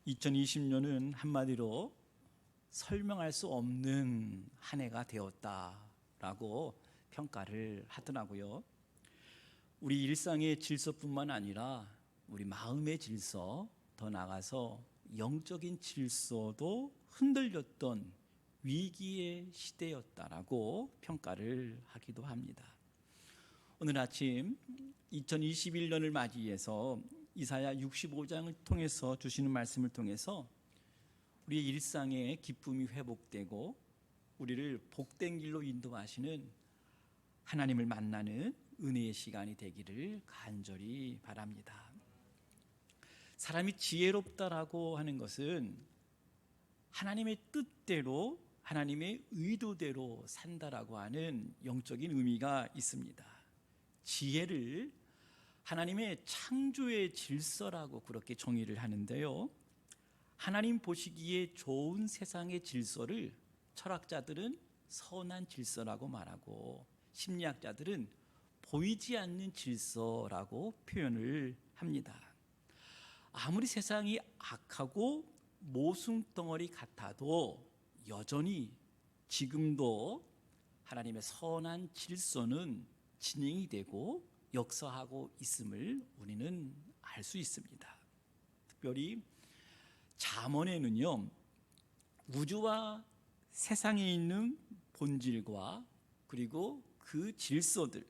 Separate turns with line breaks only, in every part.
2020년은 한마디로 설명할 수 없는 한 해가 되었다라고 평가를 하더라고요. 우리 일상의 질서뿐만 아니라 우리 마음의 질서, 더 나아가서 영적인 질서도 흔들렸던 위기의 시대였다라고 평가를 하기도 합니다. 오늘 아침 2021년을 맞이해서 이사야 65장을 통해서 주시는 말씀을 통해서 우리의 일상의 기쁨이 회복되고 우리를 복된 길로 인도하시는 하나님을 만나는 은혜의 시간이 되기를 간절히 바랍니다. 사람이 지혜롭다라고 하는 것은 하나님의 뜻대로, 하나님의 의도대로 산다라고 하는 영적인 의미가 있습니다. 지혜를 하나님의 창조의 질서라고 그렇게 정의를 하는데요, 하나님 보시기에 좋은 세상의 질서를 철학자들은 선한 질서라고 말하고, 심리학자들은 보이지 않는 질서라고 표현을 합니다. 아무리 세상이 악하고 모순덩어리 같아도 여전히 지금도 하나님의 선한 질서는 진행이 되고 역사하고 있음을 우리는 알 수 있습니다. 특별히 잠언에는요, 우주와 세상에 있는 본질과 그리고 그 질서들,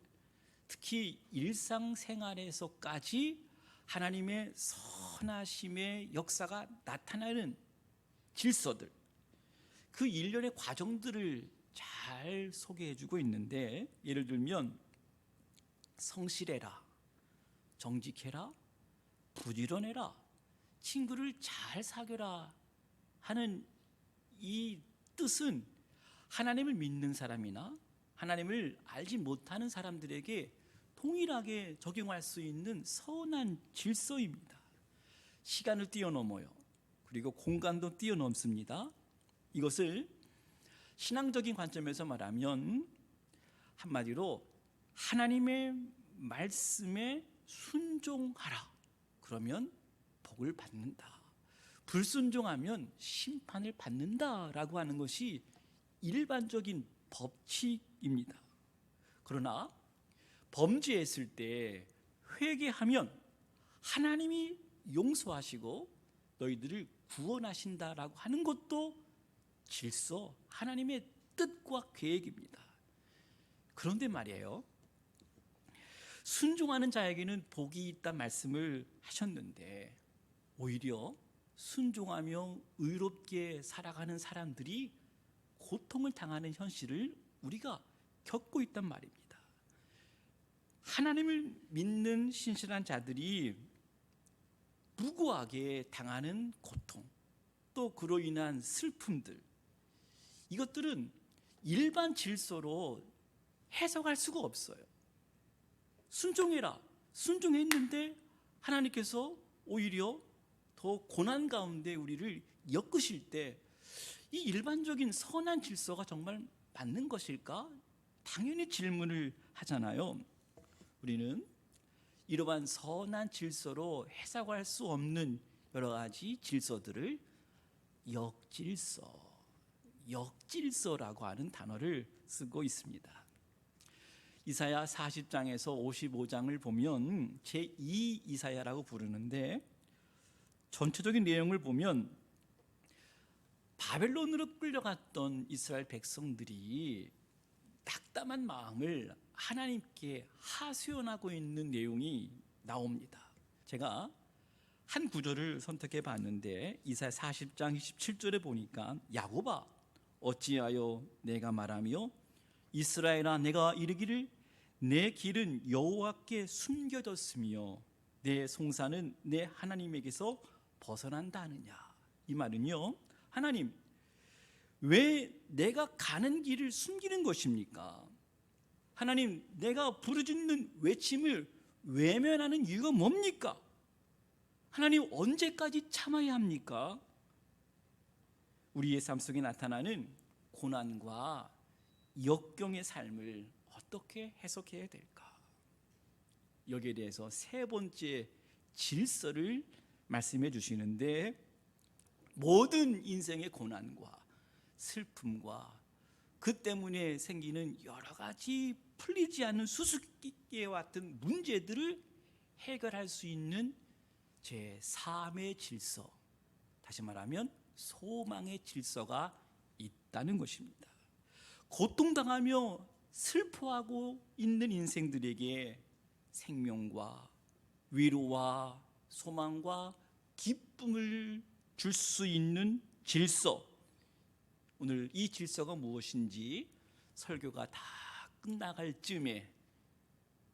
특히 일상생활에서까지 하나님의 선하심의 역사가 나타나는 질서들, 그 일련의 과정들을 잘 소개해주고 있는데, 예를 들면 성실해라, 정직해라, 부지런해라, 친구를 잘 사귀라 하는 이 뜻은 하나님을 믿는 사람이나 하나님을 알지 못하는 사람들에게 동일하게 적용할 수 있는 선한 질서입니다. 시간을 뛰어넘어요. 그리고 공간도 뛰어넘습니다. 이것을 신앙적인 관점에서 말하면 한마디로 하나님의 말씀에 순종하라, 그러면 복을 받는다. 불순종하면 심판을 받는다라고 하는 것이 일반적인 법칙입니다. 그러나 범죄했을 때 회개하면 하나님이 용서하시고 너희들을 구원하신다라고 하는 것도 질서, 하나님의 뜻과 계획입니다. 그런데 말이에요, 순종하는 자에게는 복이 있다는 말씀을 하셨는데, 오히려 순종하며 의롭게 살아가는 사람들이 고통을 당하는 현실을 우리가 겪고 있단 말입니다. 하나님을 믿는 신실한 자들이 무고하게 당하는 고통, 또 그로 인한 슬픔들, 이것들은 일반 질서로 해석할 수가 없어요. 순종해라, 순종했는데 하나님께서 오히려 더 고난 가운데 우리를 엮으실 때 이 일반적인 선한 질서가 정말 맞는 것일까? 당연히 질문을 하잖아요. 우리는 이러한 선한 질서로 해석할 수 없는 여러 가지 질서들을 역질서라고 하는 단어를 쓰고 있습니다. 이사야 40장에서 55장을 보면 제2 이사야라고 부르는데, 전체적인 내용을 보면 바벨론으로 끌려갔던 이스라엘 백성들이 낙담한 마음을 하나님께 하소연하고 있는 내용이 나옵니다. 제가 한 구절을 선택해 봤는데, 이사야 40장 27절에 보니까 야곱아 어찌하여 내가 말하며 이스라엘아 내가 이르기를 내 길은 여호와께 숨겨졌으며 내 송사는 내 하나님에게서 벗어난다 하느냐. 이 말은요, 하나님, 왜 내가 가는 길을 숨기는 것입니까? 하나님, 내가 부르짖는 외침을 외면하는 이유가 뭡니까? 하나님, 언제까지 참아야 합니까? 우리의 삶 속에 나타나는 고난과 역경의 삶을 어떻게 해석해야 될까? 여기에 대해서 세 번째 질서를 말씀해 주시는데, 모든 인생의 고난과 슬픔과 그 때문에 생기는 여러 가지 풀리지 않는 수수께끼와 같은 문제들을 해결할 수 있는 제3의 질서, 다시 말하면 소망의 질서가 있다는 것입니다. 고통당하며 슬퍼하고 있는 인생들에게 생명과 위로와 소망과 기쁨을 줄 수 있는 질서, 오늘 이 질서가 무엇인지 설교가 다 끝나갈 즈음에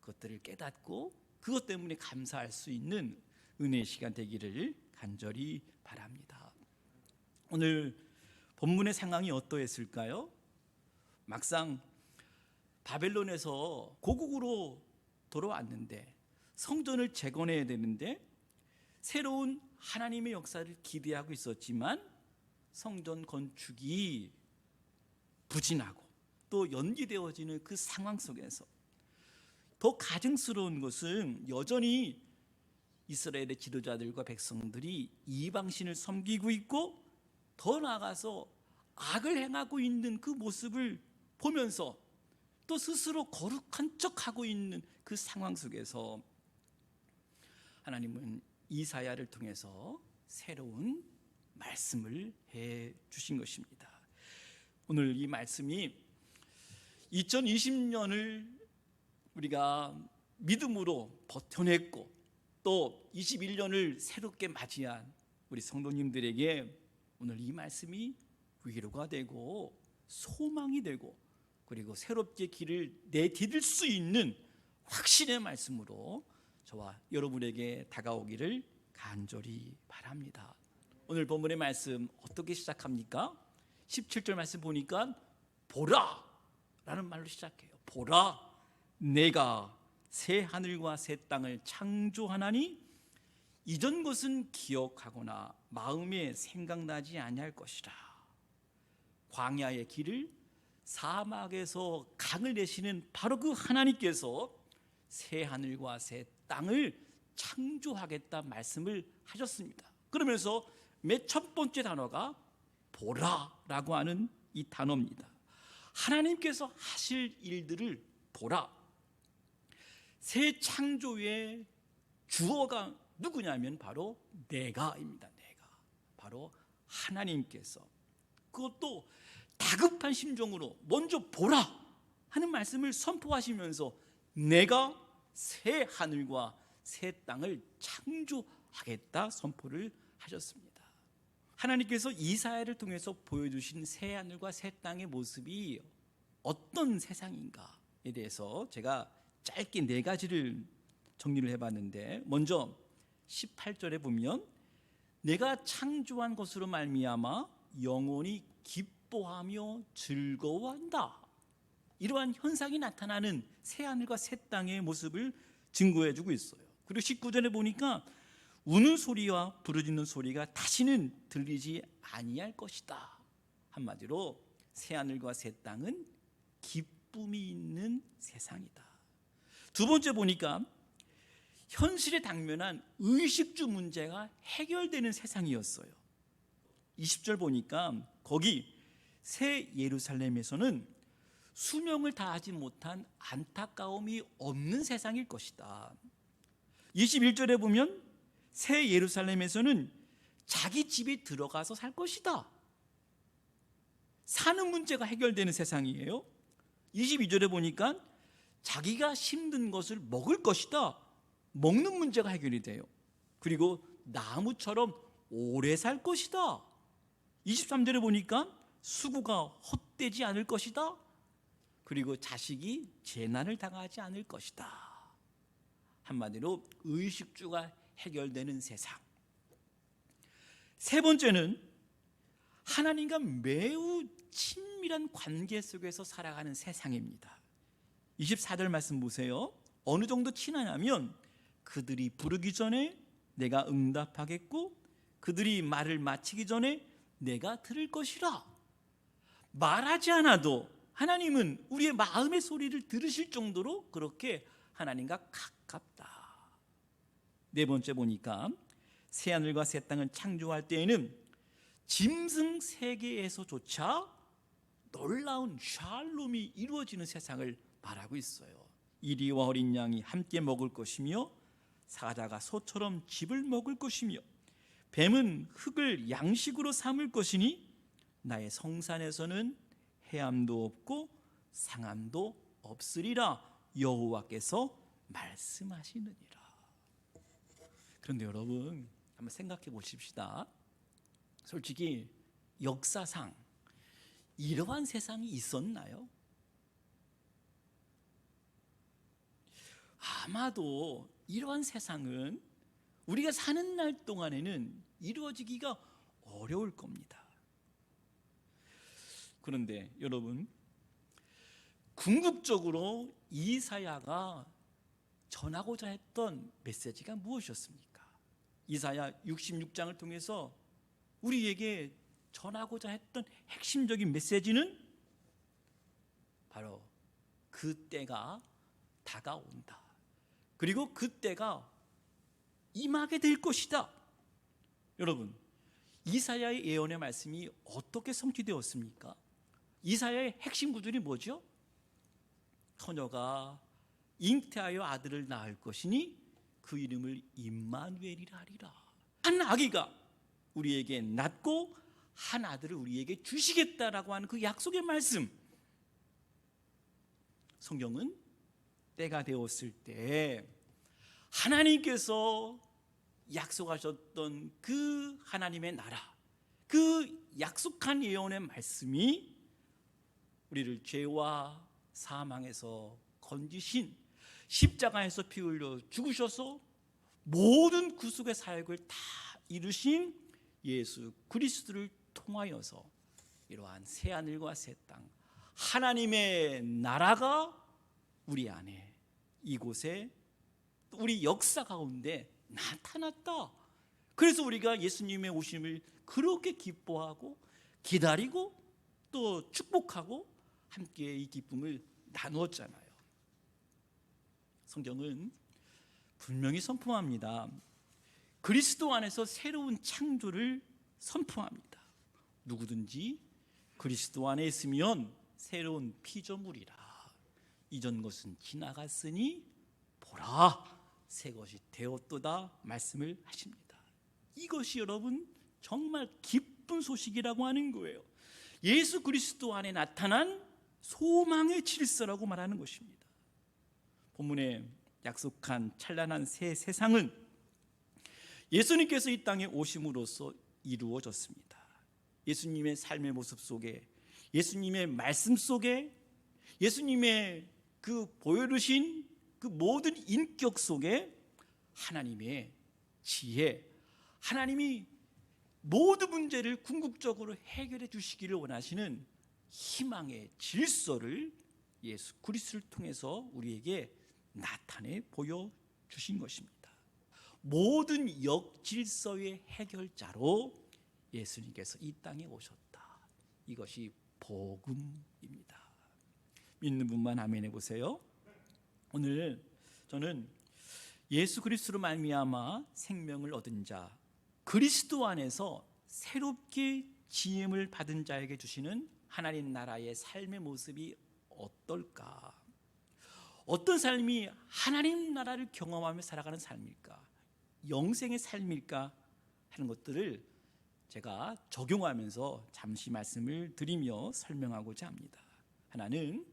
그것들을 깨닫고 그것 때문에 감사할 수 있는 은혜의 시간 되기를 간절히 바랍니다. 오늘 본문의 상황이 어떠했을까요? 막상 바벨론에서 고국으로 돌아왔는데 성전을 재건해야 되는데 새로운 하나님의 역사를 기대하고 있었지만 성전 건축이 부진하고 또 연기되어지는 그 상황 속에서 더 가증스러운 것은 여전히 이스라엘의 지도자들과 백성들이 이방신을 섬기고 있고 더 나아가서 악을 행하고 있는 그 모습을 보면서 또 스스로 거룩한 척하고 있는 그 상황 속에서 하나님은 이사야를 통해서 새로운 말씀을 해 주신 것입니다. 오늘 이 말씀이 2020년을 우리가 믿음으로 버텨냈고 또 21년을 새롭게 맞이한 우리 성도님들에게 오늘 이 말씀이 위로가 되고 소망이 되고 그리고 새롭게 길을 내디딜 수 있는 확신의 말씀으로 저와 여러분에게 다가오기를 간절히 바랍니다. 오늘 본문의 말씀 어떻게 시작합니까? 17절 말씀 보니까 보라 라는 말로 시작해요. 보라, 내가 새 하늘과 새 땅을 창조하나니 이전 것은 기억하거나 마음에 생각나지 아니할 것이라. 광야의 길을 사막에서 강을 내시는 바로 그 하나님께서 새 하늘과 새 땅을 창조하겠다 말씀을 하셨습니다. 그러면서 맨 첫 번째 단어가 보라라고 하는 이 단어입니다. 하나님께서 하실 일들을 보라. 새 창조의 주어가 누구냐면 바로 내가입니다. 내가. 바로 하나님께서 그것도 다급한 심정으로 먼저 보라 하는 말씀을 선포하시면서 내가 새 하늘과 새 땅을 창조하겠다 선포를 하셨습니다. 하나님께서 이사야를 통해서 보여주신 새 하늘과 새 땅의 모습이 어떤 세상인가에 대해서 제가 짧게 네 가지를 정리를 해봤는데, 먼저 18절에 보면 내가 창조한 것으로 말미암아 영혼이 기뻐하며 즐거워한다, 이러한 현상이 나타나는 새 하늘과 새 땅의 모습을 증거해주고 있어요. 그리고 19절에 보니까 우는 소리와 부르짖는 소리가 다시는 들리지 아니할 것이다. 한마디로 새 하늘과 새 땅은 기쁨이 있는 세상이다. 두 번째 보니까 현실에 당면한 의식주 문제가 해결되는 세상이었어요. 20절 보니까 거기 새 예루살렘에서는 수명을 다하지 못한 안타까움이 없는 세상일 것이다. 21절에 보면 새 예루살렘에서는 자기 집에 들어가서 살 것이다. 사는 문제가 해결되는 세상이에요. 22절에 보니까 자기가 심는 것을 먹을 것이다. 먹는 문제가 해결이 돼요. 그리고 나무처럼 오래 살 것이다. 23절에 보니까 수고가 헛되지 않을 것이다. 그리고 자식이 재난을 당하지 않을 것이다. 한마디로 의식주가 해결되는 세상. 세 번째는 하나님과 매우 친밀한 관계 속에서 살아가는 세상입니다. 24절 말씀 보세요. 어느 정도 친하냐면 그들이 부르기 전에 내가 응답하겠고 그들이 말을 마치기 전에 내가 들을 것이라. 말하지 않아도 하나님은 우리의 마음의 소리를 들으실 정도로 그렇게 하나님과 가깝다. 네 번째 보니까 새 하늘과 새 땅을 창조할 때에는 짐승 세계에서조차 놀라운 샬롬이 이루어지는 세상을 말하고 있어요. 이리와 어린 양이 함께 먹을 것이며 사자가 소처럼 짚을 먹을 것이며 뱀은 흙을 양식으로 삼을 것이니 나의 성산에서는 해함도 없고 상함도 없으리라 여호와께서 말씀하시느니라. 그런데 여러분 한번 생각해 보십시다. 솔직히 역사상 이러한 세상이 있었나요? 아마도 이러한 세상은 우리가 사는 날 동안에는 이루어지기가 어려울 겁니다. 그런데 여러분, 궁극적으로 이사야가 전하고자 했던 메시지가 무엇이었습니까? 이사야 66장을 통해서 우리에게 전하고자 했던 핵심적인 메시지는 바로 그 때가 다가온다. 그리고 그 때가 임하게 될 것이다. 여러분, 이사야의 예언의 말씀이 어떻게 성취되었습니까? 이사야의 핵심 구절이 뭐죠? 처녀가 잉태하여 아들을 낳을 것이니 그 이름을 임마누엘이라 하리라. 한 아기가 우리에게 낳고 한 아들을 우리에게 주시겠다라고 하는 그 약속의 말씀. 성경은 때가 되었을 때 하나님께서 약속하셨던 그 하나님의 나라, 그 약속한 예언의 말씀이 우리를 죄와 사망에서 건지신 십자가에서 피 흘려 죽으셔서 모든 구속의 사역을 다 이루신 예수 그리스도를 통하여서 이러한 새하늘과 새 땅, 하나님의 나라가 우리 안에, 이곳에, 우리 역사 가운데 나타났다. 그래서 우리가 예수님의 오심을 그렇게 기뻐하고 기다리고 또 축복하고 함께 이 기쁨을 나누었잖아요. 성경은 분명히 선포합니다. 그리스도 안에서 새로운 창조를 선포합니다. 누구든지 그리스도 안에 있으면 새로운 피조물이라. 이전 것은 지나갔으니 보라, 새 것이 되었도다 말씀을 하십니다. 이것이 여러분 정말 기쁜 소식이라고 하는 거예요. 예수 그리스도 안에 나타난 소망의 질서라고 말하는 것입니다. 본문에 약속한 찬란한 새 세상은 예수님께서 이 땅에 오심으로써 이루어졌습니다. 예수님의 삶의 모습 속에, 예수님의 말씀 속에, 예수님의 그 보여주신 그 모든 인격 속에 하나님의 지혜, 하나님이 모든 문제를 궁극적으로 해결해 주시기를 원하시는 희망의 질서를 예수 그리스도를 통해서 우리에게 나타내 보여주신 것입니다. 모든 역질서의 해결자로 예수님께서 이 땅에 오셨다. 이것이 복음입니다. 믿는 분만 아멘 해보세요. 오늘 저는 예수 그리스도로 말미암아 생명을 얻은 자, 그리스도 안에서 새롭게 지음을 받은 자에게 주시는 하나님 나라의 삶의 모습이 어떨까? 어떤 삶이 하나님 나라를 경험하며 살아가는 삶일까? 영생의 삶일까? 하는 것들을 제가 적용하면서 잠시 말씀을 드리며 설명하고자 합니다. 하나는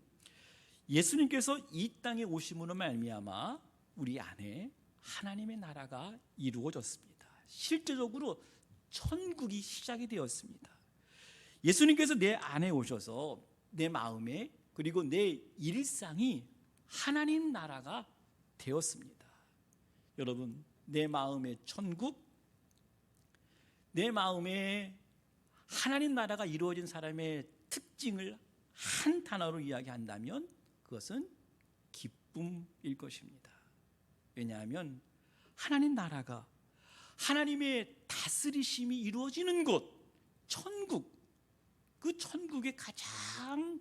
예수님께서 이 땅에 오심으로 말미암아 우리 안에 하나님의 나라가 이루어졌습니다. 실제적으로 천국이 시작이 되었습니다. 예수님께서 내 안에 오셔서 내 마음에 그리고 내 일상이 하나님 나라가 되었습니다. 여러분, 내 마음의 천국, 내 마음에 하나님 나라가 이루어진 사람의 특징을 한 단어로 이야기한다면 그것은 기쁨일 것입니다. 왜냐하면 하나님 나라가, 하나님의 다스리심이 이루어지는 곳, 천국, 그 천국의 가장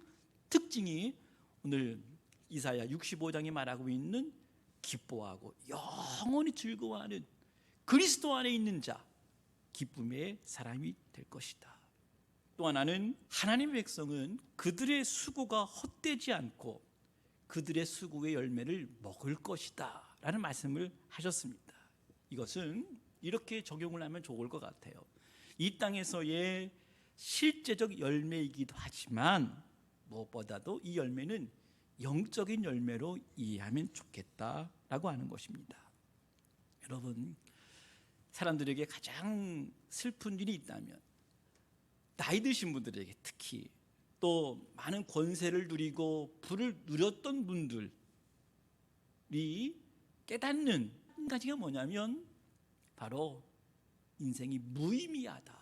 특징이 오늘 이사야 65장이 말하고 있는 기뻐하고 영원히 즐거워하는 그리스도 안에 있는 자, 기쁨의 사람이 될 것이다. 또 하나는 하나님의 백성은 그들의 수고가 헛되지 않고 그들의 수고의 열매를 먹을 것이다 라는 말씀을 하셨습니다. 이것은 이렇게 적용을 하면 좋을 것 같아요. 이 땅에서의 실제적 열매이기도 하지만 무엇보다도 이 열매는 영적인 열매로 이해하면 좋겠다라고 하는 것입니다. 여러분, 사람들에게 가장 슬픈 일이 있다면 나이 드신 분들에게 특히 또 많은 권세를 누리고 부를 누렸던 분들이 깨닫는 한 가지가 뭐냐면 바로 인생이 무의미하다,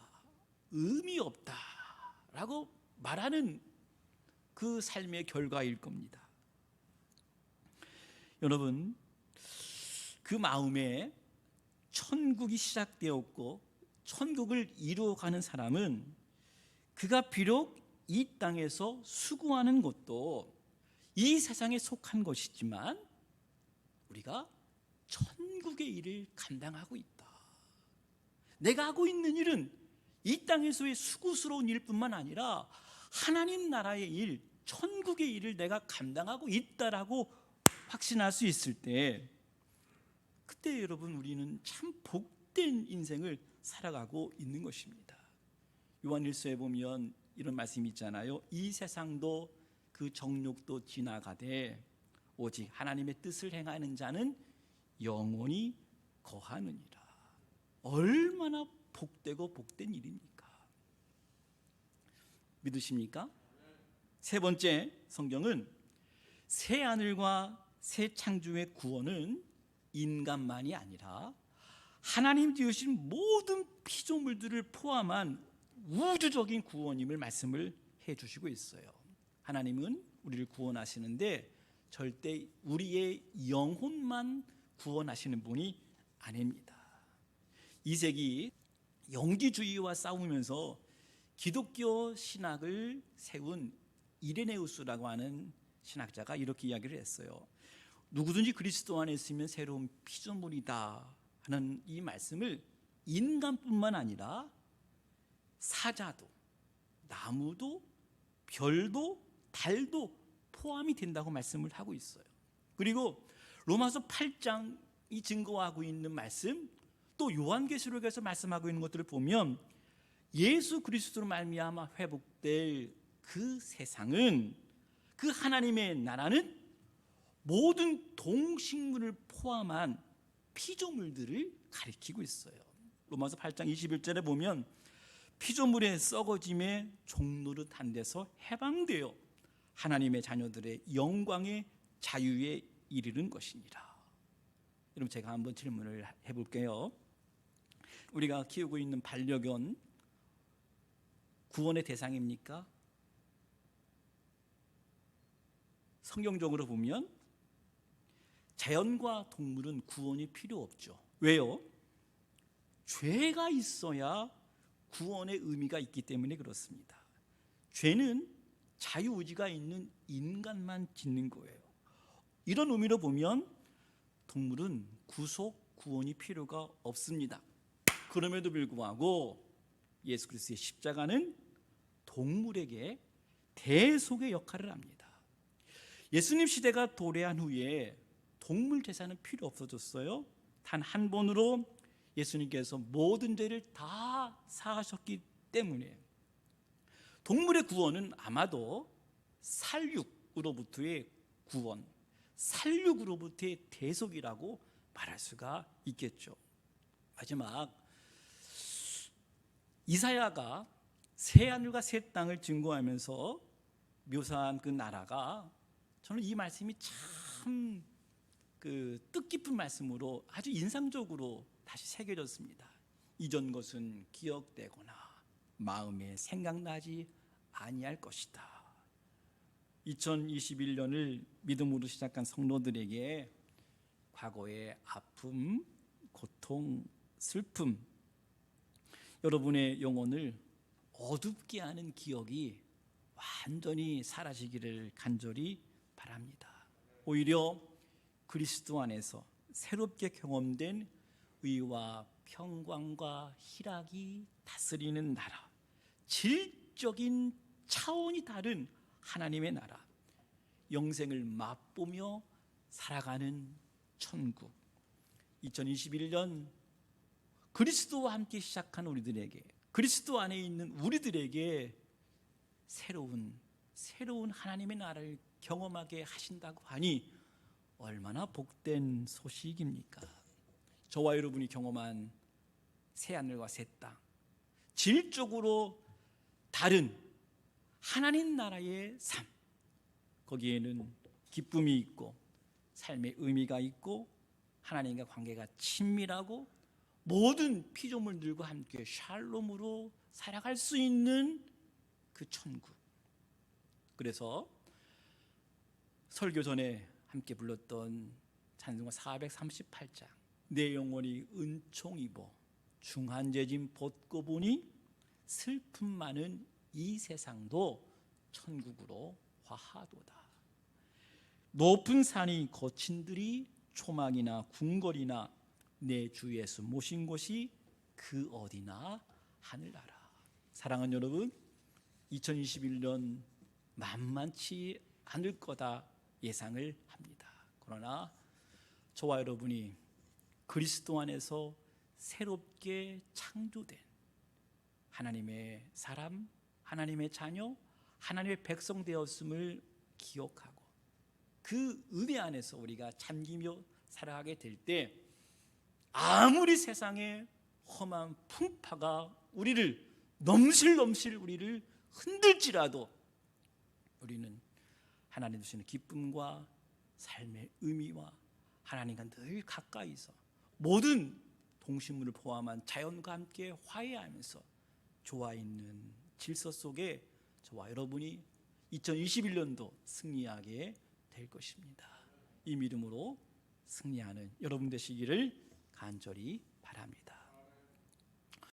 의미 없다라고 말하는 그 삶의 결과일 겁니다. 여러분, 그 마음에 천국이 시작되었고 천국을 이루어가는 사람은 그가 비록 이 땅에서 수고하는 것도 이 세상에 속한 것이지만 우리가 천국의 일을 감당하고 있다. 내가 하고 있는 일은 이 땅에서의 수고스러운 일뿐만 아니라 하나님 나라의 일, 천국의 일을 내가 감당하고 있다라고 확신할 수 있을 때, 그때 여러분 우리는 참 복된 인생을 살아가고 있는 것입니다. 요한일서에 보면 이런 말씀이 있잖아요. 이 세상도 그 정욕도 지나가되 오직 하나님의 뜻을 행하는 자는 영원히 거하느니라. 얼마나 복되고 복된 일입니까? 믿으십니까? 세 번째, 성경은 새 하늘과 새 창조의 구원은 인간만이 아니라 하나님 지으신 모든 피조물들을 포함한 우주적인 구원임을 말씀을 해주시고 있어요. 하나님은 우리를 구원하시는데 절대 우리의 영혼만 구원하시는 분이 아닙니다. 2세기 영지주의와 싸우면서 기독교 신학을 세운 이레네우스라고 하는 신학자가 이렇게 이야기를 했어요. 누구든지 그리스도 안에 있으면 새로운 피조물이다 하는 이 말씀을 인간뿐만 아니라 사자도, 나무도, 별도, 달도 포함이 된다고 말씀을 하고 있어요. 그리고 로마서 8장이 증거하고 있는 말씀, 또 요한계시록에서 말씀하고 있는 것들을 보면 예수 그리스도로 말미암아 회복될 그 세상은, 그 하나님의 나라는 모든 동식물을 포함한 피조물들을 가리키고 있어요. 로마서 8장 21절에 보면 피조물의 썩어짐에 종노릇한 데서 해방되어 하나님의 자녀들의 영광의 자유에 이르는 것이니라. 여러분, 제가 한번 질문을 해볼게요. 우리가 키우고 있는 반려견 구원의 대상입니까? 성경적으로 보면 자연과 동물은 구원이 필요 없죠. 왜요? 죄가 있어야 구원의 의미가 있기 때문에 그렇습니다. 죄는 자유의지가 있는 인간만 짓는 거예요. 이런 의미로 보면 동물은 구속, 구원이 필요가 없습니다. 그럼에도 불구하고 예수 그리스도의 십자가는 동물에게 대속의 역할을 합니다. 예수님 시대가 도래한 후에 동물 제사는 필요 없어졌어요. 단 한 번으로 예수님께서 모든 죄를 다 사하셨기 때문에 동물의 구원은 아마도 살육으로부터의 구원, 살육으로부터의 대속이라고 말할 수가 있겠죠. 마지막, 이사야가 새 하늘과 새 땅을 증거하면서 묘사한 그 나라가, 저는 이 말씀이 참 뜻깊은 말씀으로 아주 인상적으로 다시 새겨졌습니다. 이전 것은 기억되거나 마음에 생각나지 아니할 것이다. 2021년을 믿음으로 시작한 성도들에게 과거의 아픔, 고통, 슬픔, 여러분의 영혼을 어둡게 하는 기억이 완전히 사라지기를 간절히 바랍니다. 오히려 그리스도 안에서 새롭게 경험된 의와 평강과 희락이 다스리는 나라, 질적인 차원이 다른 하나님의 나라, 영생을 맛보며 살아가는 천국. 2021년 그리스도와 함께 시작한 우리들에게, 그리스도 안에 있는 우리들에게 새로운 하나님의 나라를 경험하게 하신다고 하니 얼마나 복된 소식입니까? 저와 여러분이 경험한 새하늘과 새 땅, 질적으로 다른 하나님 나라의 삶, 거기에는 기쁨이 있고 삶의 의미가 있고 하나님과 관계가 친밀하고 모든 피조물들과 함께 샬롬으로 살아갈 수 있는 그 천국. 그래서 설교 전에 함께 불렀던 찬송가 438장, 내 영혼이 은총 입어 중한 재짐 벗고 보니 슬픔 많은 이 세상도 천국으로 화하도다. 높은 산이 거친들이 초막이나 궁궐이나 내 주 예수 모신 곳이 그 어디나 하늘나라. 사랑하는 여러분, 2021년 만만치 않을 거다 예상을 합니다. 그러나 저와 여러분이 그리스도 안에서 새롭게 창조된 하나님의 사람, 하나님의 자녀, 하나님의 백성 되었음을 기억하고 그 은혜 안에서 우리가 잠기며 살아가게 될 때 아무리 세상의 험한 풍파가 우리를 넘실넘실 우리를 흔들지라도 우리는 하나님 주시는 기쁨과 삶의 의미와 하나님과 늘 가까이서 모든 동식물을 포함한 자연과 함께 화해하면서 좋아 있는 질서 속에 저와 여러분이 2021년도 승리하게 될 것입니다. 이 믿음으로 승리하는 여러분 되시기를 간절히 바랍니다.